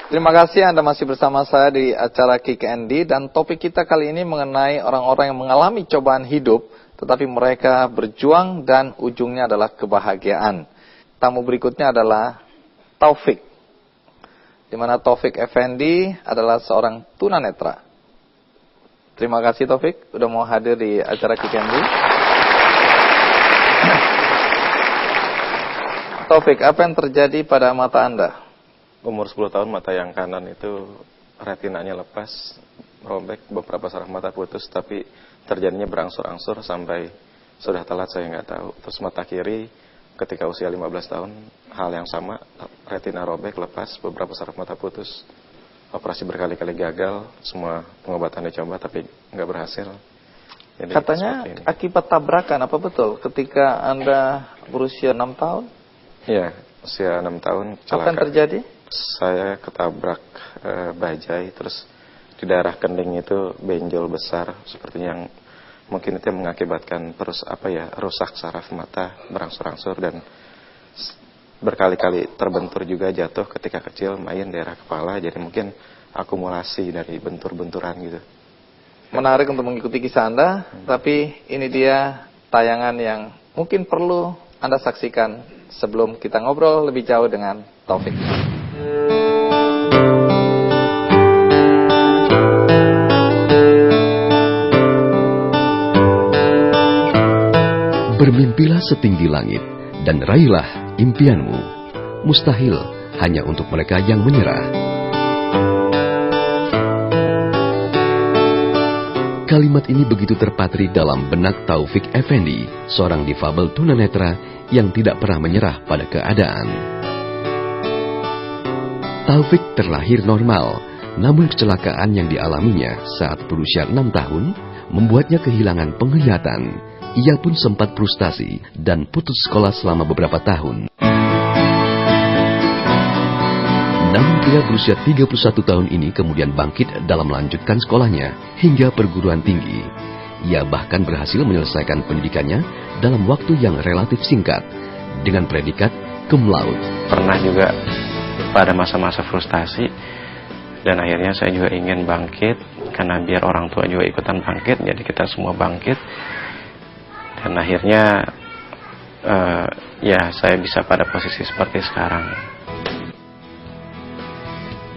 Terima kasih Anda masih bersama saya di acara Kick Andy, dan topik kita kali ini mengenai orang-orang yang mengalami cobaan hidup tetapi mereka berjuang dan ujungnya adalah kebahagiaan. Tamu berikutnya adalah Taufik, di mana Taufik Effendi adalah seorang tunanetra. Terima kasih Taufik udah mau hadir di acara Kick Andy. Taufik, apa yang terjadi pada mata Anda? Umur 10 tahun mata yang kanan itu retinanya lepas, robek, beberapa saraf mata putus, tapi terjadinya berangsur-angsur sampai sudah telat saya nggak tahu. Terus mata kiri ketika usia 15 tahun hal yang sama, retina robek, lepas, beberapa saraf mata putus. Operasi berkali-kali gagal, semua pengobatan dicoba tapi nggak berhasil. Jadi, katanya akibat tabrakan, apa betul ketika Anda berusia 6 tahun? Iya, usia 6 tahun celaka. Apa yang terjadi? Saya ketabrak bajai, terus di daerah kening itu benjol besar, seperti yang mungkin itu yang mengakibatkan rusak saraf mata berangsur-angsur dan berkali-kali terbentur juga, jatuh ketika kecil main daerah kepala, jadi mungkin akumulasi dari bentur-benturan gitu. Menarik untuk mengikuti kisah Anda, tapi ini dia tayangan yang mungkin perlu Anda saksikan sebelum kita ngobrol lebih jauh dengan Taufik. Bermimpilah setinggi langit dan raihlah impianmu. Mustahil hanya untuk mereka yang menyerah. Kalimat ini begitu terpatri dalam benak Taufik Effendi, seorang difabel tunanetra yang tidak pernah menyerah pada keadaan. Taufik terlahir normal, namun kecelakaan yang dialaminya saat berusia 6 tahun membuatnya kehilangan penglihatan. Ia pun sempat frustasi dan putus sekolah selama beberapa tahun. Namun pria berusia 31 tahun ini kemudian bangkit dalam melanjutkan sekolahnya hingga perguruan tinggi. Ia bahkan berhasil menyelesaikan pendidikannya dalam waktu yang relatif singkat dengan predikat cum laude. Pernah juga pada masa-masa frustasi, dan akhirnya saya juga ingin bangkit karena biar orang tua juga ikutan bangkit, jadi kita semua bangkit. Dan akhirnya saya bisa pada posisi seperti sekarang.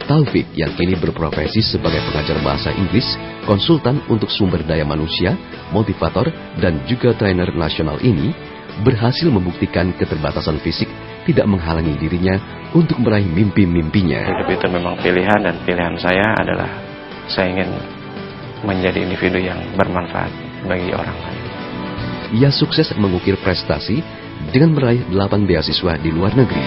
Taufik yang kini berprofesi sebagai pengajar bahasa Inggris, konsultan untuk sumber daya manusia, motivator, dan juga trainer nasional ini berhasil membuktikan keterbatasan fisik tidak menghalangi dirinya untuk meraih mimpi-mimpinya. Hidup itu memang pilihan, dan pilihan saya adalah saya ingin menjadi individu yang bermanfaat bagi orang lain. Ia sukses mengukir prestasi dengan meraih 8 beasiswa di luar negeri.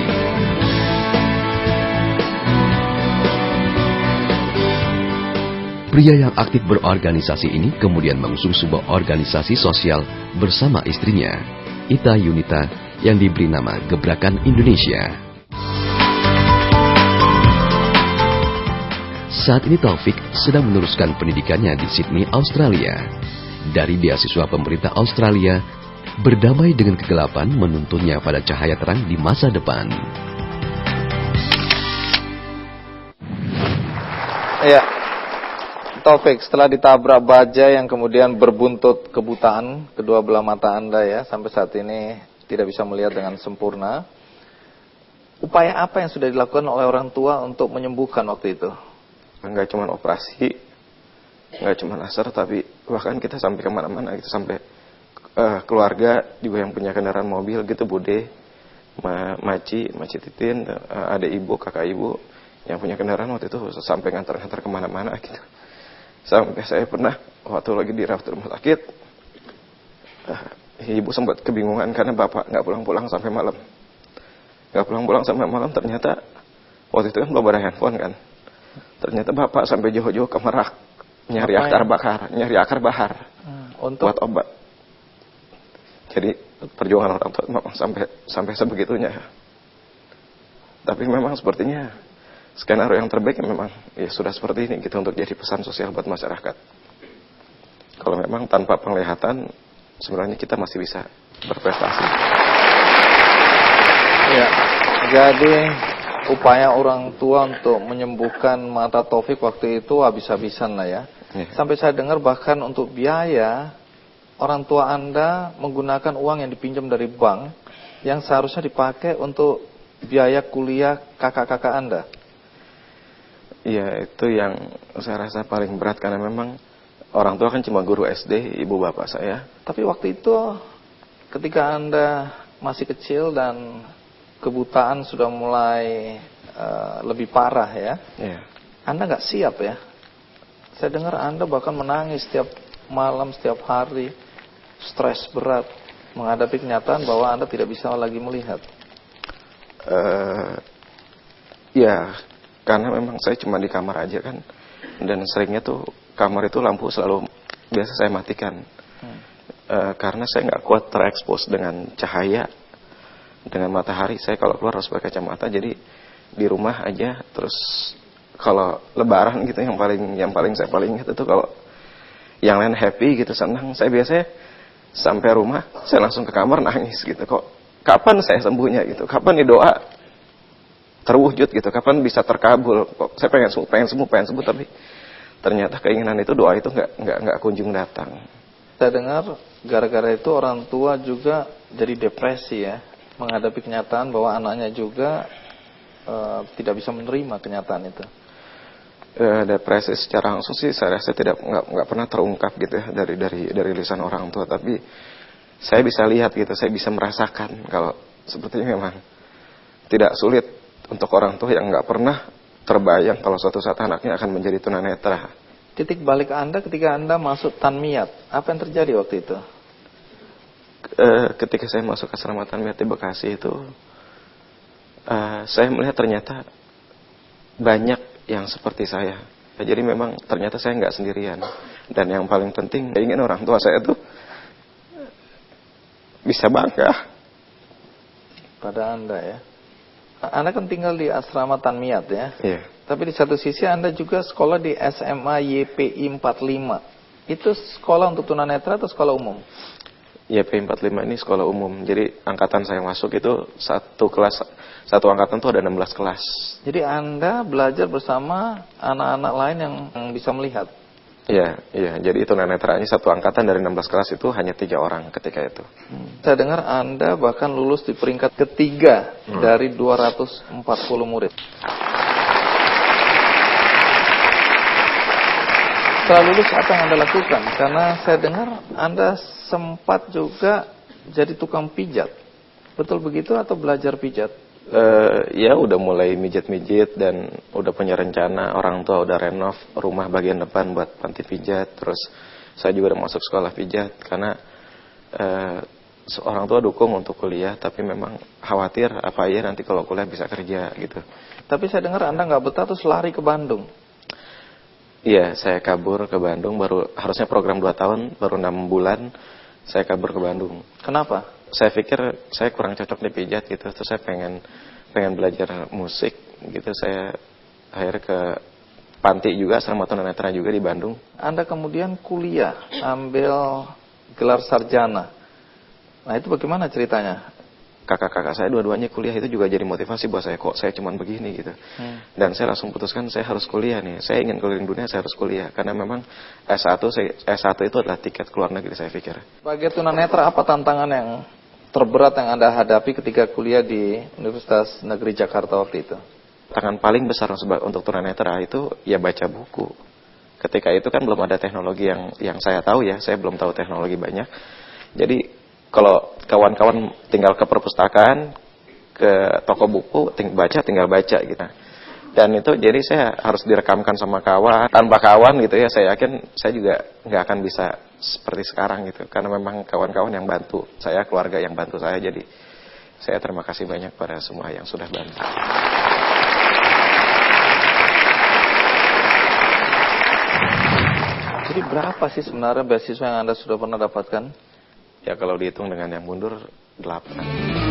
Pria yang aktif berorganisasi ini kemudian mengusung sebuah organisasi sosial bersama istrinya, Ita Yunita, yang diberi nama Gebrakan Indonesia. Saat ini Taufik sedang meneruskan pendidikannya di Sydney, Australia. Dari beasiswa pemerintah Australia, berdamai dengan kegelapan menuntunnya pada cahaya terang di masa depan. Ya, Taufik, setelah ditabrak bajai yang kemudian berbuntut kebutaan kedua belah mata Anda ya, sampai saat ini tidak bisa melihat dengan sempurna. Upaya apa yang sudah dilakukan oleh orang tua untuk menyembuhkan waktu itu? Nggak cuma operasi, nggak cuma laser, tapi bahkan kita sampai kemana-mana gitu, sampai keluarga juga yang punya kendaraan mobil gitu, bude, maci titin, ada ibu, kakak ibu yang punya kendaraan waktu itu sampai ngantar-ngantar kemana-mana gitu. Sampai saya pernah waktu lagi dirawat di rumah sakit, ibu sempat kebingungan karena bapak nggak pulang-pulang sampai malam. Nggak pulang-pulang sampai malam, ternyata waktu itu kan belum ada handphone kan. Ternyata bapak sampai jauh-jauh ke Merak nyari akar bahar untuk buat obat. Jadi perjuangan orang tua memang sampai sebegitunya. Tapi memang sepertinya skenario yang terbaik memang ya sudah seperti ini gitu, untuk jadi pesan sosial buat masyarakat. Kalau memang tanpa penglihatan sebenarnya kita masih bisa berprestasi. Ya, jadi upaya orang tua untuk menyembuhkan mata Taufik waktu itu habis-habisan lah ya. Sampai saya dengar bahkan untuk biaya, orang tua Anda menggunakan uang yang dipinjam dari bank yang seharusnya dipakai untuk biaya kuliah kakak-kakak Anda. Iya, itu yang saya rasa paling berat karena memang orang tua kan cuma guru SD, ibu bapak saya. Tapi waktu itu ketika Anda masih kecil dan kebutaan sudah mulai lebih parah ya. Iya. Anda nggak siap ya. Saya dengar Anda bahkan menangis setiap malam, setiap hari, stres berat menghadapi kenyataan bahwa Anda tidak bisa lagi melihat. Ya, karena memang saya cuma di kamar aja kan, dan seringnya tuh kamar itu lampu selalu biasa saya matikan. Karena saya nggak kuat terekspos dengan cahaya, dengan matahari. Saya kalau keluar harus pakai kacamata, jadi di rumah aja. Terus kalau lebaran gitu yang paling saya ingat itu kalau yang lain happy gitu, senang, saya biasanya sampai rumah saya langsung ke kamar nangis gitu. Kok kapan saya sembuhnya gitu? Kapan nih doa terwujud gitu? Kapan bisa terkabul? Kok saya pengen sembuh, tapi ternyata keinginan itu, doa itu nggak kunjung datang. Saya dengar gara-gara itu orang tua juga jadi depresi ya, menghadapi kenyataan bahwa anaknya juga tidak bisa menerima kenyataan itu. Depresi secara langsung sih saya rasa nggak pernah terungkap gitu ya dari lisan orang tua, tapi saya bisa lihat gitu, saya bisa merasakan kalau sepertinya memang tidak sulit untuk orang tua yang nggak pernah terbayang kalau suatu saat anaknya akan menjadi tunanetra. Titik balik Anda ketika Anda masuk Tanmiyat, apa yang terjadi waktu itu? Ketika saya masuk asrama Tanmiyat di Bekasi itu, saya melihat ternyata banyak yang seperti saya. Jadi memang ternyata saya nggak sendirian. Dan yang paling penting, saya ingin orang tua saya tuh bisa bangga pada Anda ya. Anda kan tinggal di asrama Tanmiyat ya. Iya. Tapi di satu sisi Anda juga sekolah di SMA YPI 45. Itu sekolah untuk tunanetra atau sekolah umum? YPI 45 ini sekolah umum. Jadi angkatan saya masuk itu satu angkatan tuh ada 16 kelas. Jadi Anda belajar bersama anak-anak lain yang bisa melihat? Iya. Jadi tunanetranya satu angkatan dari 16 kelas itu hanya 3 orang ketika itu. Saya dengar Anda bahkan lulus di peringkat ketiga dari 240 murid. Setelah lulus apa yang Anda lakukan? Karena saya dengar Anda sempat juga jadi tukang pijat. Betul begitu atau belajar pijat? Ya udah mulai mijit-mijit dan udah punya rencana. Orang tua udah renov rumah bagian depan buat panti pijat. Terus saya juga udah masuk sekolah pijat karena orang tua dukung untuk kuliah, tapi memang khawatir apa ya nanti kalau kuliah bisa kerja gitu. Tapi saya dengar Anda nggak betah terus lari ke Bandung. Iya, saya kabur ke Bandung, baru harusnya program 2 tahun, baru 6 bulan saya kabur ke Bandung. Kenapa? Saya pikir saya kurang cocok di pijat gitu, terus saya pengen belajar musik gitu. Saya akhirnya ke panti juga, asrama tunanetra juga di Bandung. Anda kemudian kuliah, ambil gelar sarjana. Nah itu bagaimana ceritanya? Kakak-kakak saya dua-duanya kuliah, itu juga jadi motivasi buat saya, kok saya cuman begini gitu. Dan saya langsung putuskan saya harus kuliah nih. Saya ingin keliling dunia, saya harus kuliah. Karena memang S1 itu adalah tiket keluar negeri saya pikir. Sebagai tunanetra apa tantangan yang terberat yang Anda hadapi ketika kuliah di Universitas Negeri Jakarta waktu itu? Tantangan paling besar untuk tunanetra itu ya baca buku. Ketika itu kan belum ada teknologi yang saya tahu ya, saya belum tahu teknologi banyak. Jadi kalau kawan-kawan tinggal ke perpustakaan, ke toko buku, tinggal baca gitu. Dan itu jadi saya harus direkamkan sama kawan. Tanpa kawan gitu ya, saya yakin saya juga nggak akan bisa seperti sekarang gitu. Karena memang kawan-kawan yang bantu saya, keluarga yang bantu saya. Jadi saya terima kasih banyak pada semua yang sudah bantu. Jadi berapa sih sebenarnya beasiswa yang Anda sudah pernah dapatkan? Ya kalau dihitung dengan yang mundur 8.